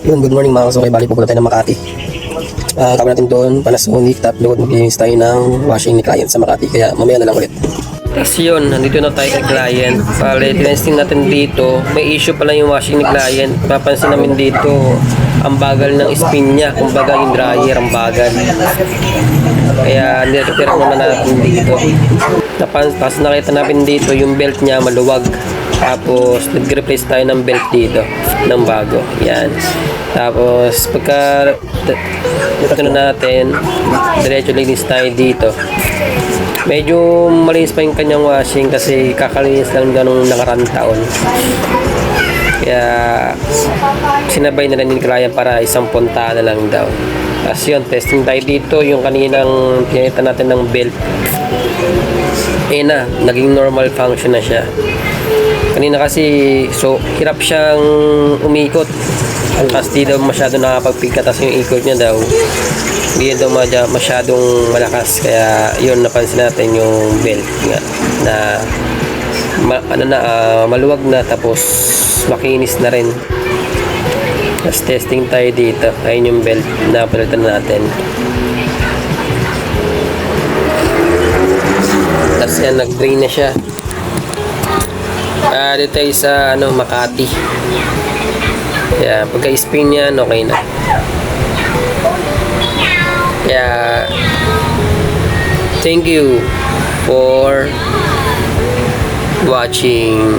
Yun, good morning mga kasukay. Bali pupunta tayo ng Makati. Kami natin doon, Panasonic, tapos maglinis tayo ng washing ni client sa Makati. Kaya mamaya na lang ulit. Tapos yun, nandito na tayo kay client. Bali, tinesting natin dito. May issue pala yung washing ni client. Papansin namin dito, ang bagal ng spin niya. Kumbaga yung dryer, ang bagal. Kaya nilitira muna natin dito. Tapos nakita natin dito, yung belt niya maluwag. Tapos nag-replace tayo ng belt dito ng bago. Yan. Tapos pagka ito na natin, diretso linis tayo dito. Medyo malinis pa yung kanyang washing kasi kakalinis lang ganong nakarang taon. Kaya sinabay na rin ni client para isang punta na lang daw. Tapos yun, testing tayo dito yung kaninang pinalitan natin ng belt. Na, naging normal function na siya. Kanina kasi, so, hirap siyang umikot. Tapos di daw masyado nakapagpigka. Tapos yung ikot niya daw, hindi daw masyadong malakas. Kaya yun, napansin natin yung belt nga na maluwag na. Tapos makinis na rin. Tapos testing tayo dito. Ayun yung belt na palitan natin. Tapos yan, nag-drain na siya. Dito tayo sa Makati. Kaya pagka-spin yan, okay na. Kaya thank you for watching.